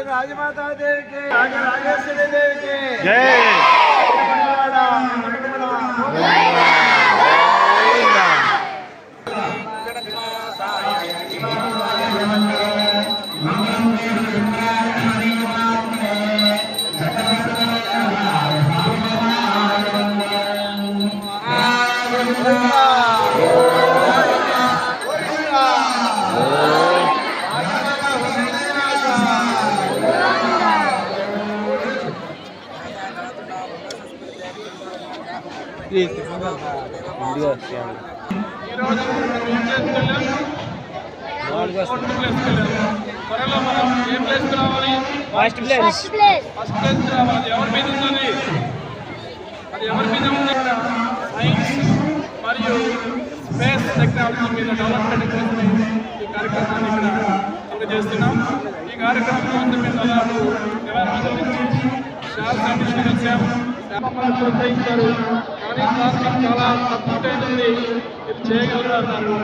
राजमाता देवी के राजेश्वरी देवी के first place రావాలి. ఎవరి మీద ఉన్నది? అది ఎవరి మీద ఉంది? సైన్స్ మరియు స్పేస్ టెక్నాలజీ మీద డెవలప్మెంట్ కోసం ఈ కార్యక్రమాన్ని ఇక్కడ అందజేస్తున్నాం. ఈ కార్యక్రమం కోసం మేము దాదాపు 20 రోజుల నుంచి చాలా సైంటిస్టులు వచ్చాము, ప్రోత్సహించారు. కానీ సార్ మీకు చాలా తక్కువ టైం ఉంది, మీరు చేయగలరు అన్నారు.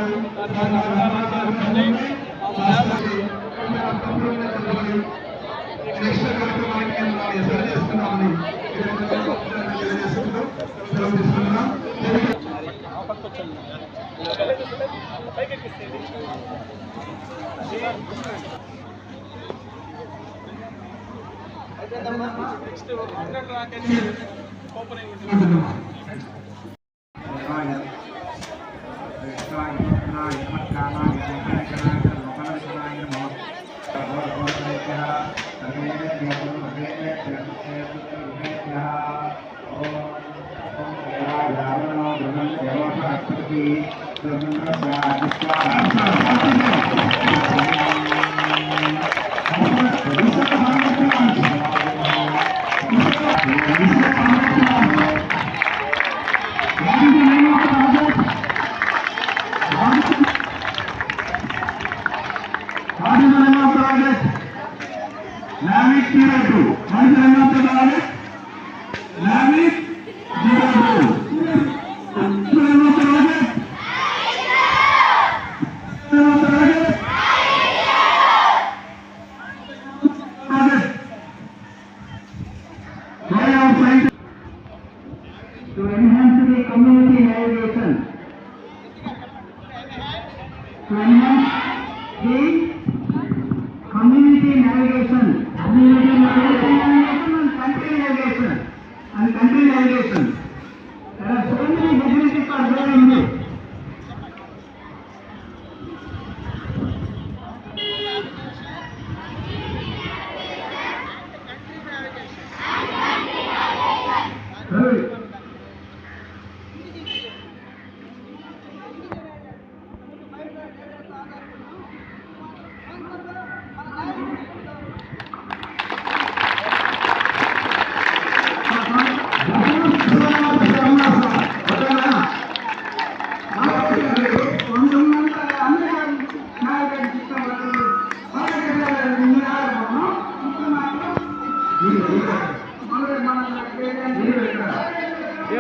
To enhance the community navigation, to enhance the community navigation and country navigation. There are so many facilities are there in this.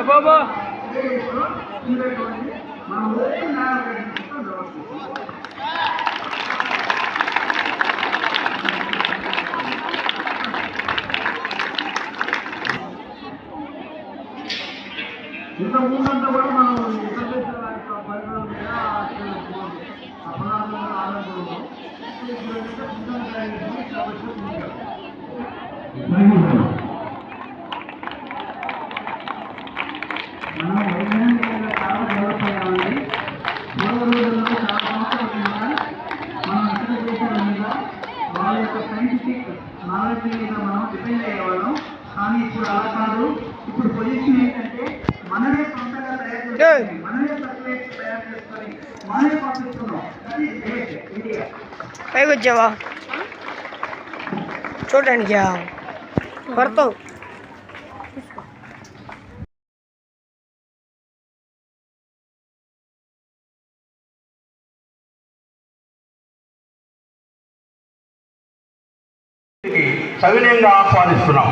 బాబా ఇంత ఊరంతా కూడా మనం పరికరాల మీద అపరాధంగా ఆనందం మనం వైజ్ఞానికంగా చాలా డెవలప్ అయ్యామండి. పూర్వ రోజుల్లో చాలా సంవత్సరాల మనం ఇతర దేశాల మీద వాళ్ళ యొక్క సైంటిఫిక్ నాలెడ్జ్ మీద మనం డిపెండ్ అయ్యేవాళ్ళం. కానీ ఇప్పుడు అలా కాదు. ఇప్పుడు పొజిషన్ ఏంటంటే మనమే సొంతంగా తయారు చేసుకొని మనమే సర్టిఫికేట్ తయారు చేసుకొని మనమే పంపిస్తున్నాం. అది గ్రేట్ ఇండియా. పైకి వచ్చావా చూడడానికి పడతావు. సవినయంగా ఆహ్వానిస్తున్నాం.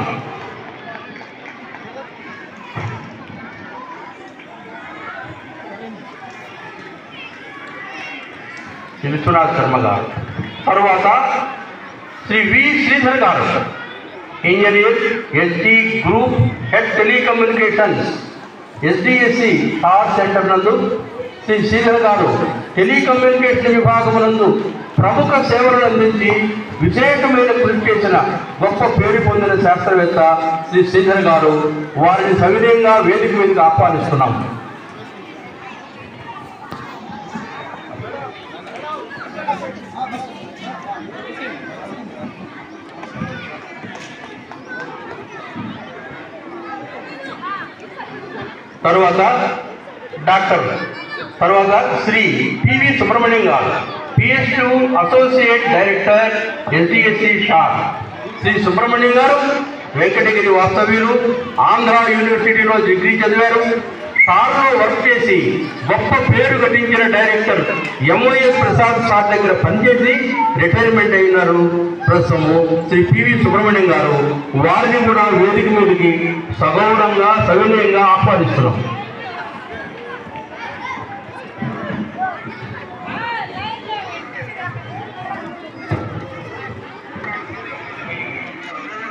విశ్వనాథ్ శర్మ గారు తరువాత Shri V Sridhar garu, engineer, SD group head telecommunications, SDSC R centre నందు శ్రీ శ్రీధర్ గారు టెలికమ్యూనికేషన్ విభాగమునందు ప్రముఖ సేవలను అందించి విశేషమైన కృషి చేసిన గొప్ప పేరు పొందిన శాస్త్రవేత్త శ్రీ శ్రీధర్ గారు. వారిని సవినయంగా వేదిక మీదకి ఆహ్వానిస్తున్నాం. తర్వాత Shri PV Subrahmanyam garu, PhD associate director, SDSC SHAR. Shri Subrahmanyam garu Venkatagiri వాస్తవ్యులు, ఆంధ్ర యూనివర్సిటీలో డిగ్రీ చదివారు. షార్లో వర్క్ చేసి గొప్ప పేరు గడించిన డైరెక్టర్ ఎంవైఎస్ ప్రసాద్ సార్ దగ్గర పనిచేసి రిటైర్మెంట్ అయినారు. ప్రస్తుతము శ్రీ పివి సుబ్రహ్మణ్యం గారు. వారిని కూడా వేదిక మీదకి సగౌరవంగా సవినయంగా ఆహ్వానిస్తున్నాం.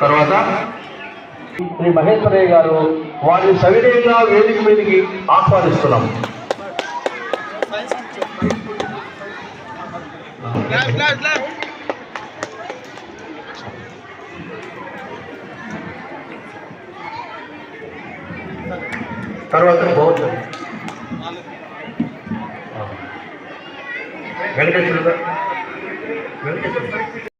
తర్వాత శ్రీ మహేశ్వరయ్య గారు. వారిని సవినయంగా వేదిక మీదకి ఆహ్వానిస్తున్నాం. తర్వాత వెంకటేశ్వర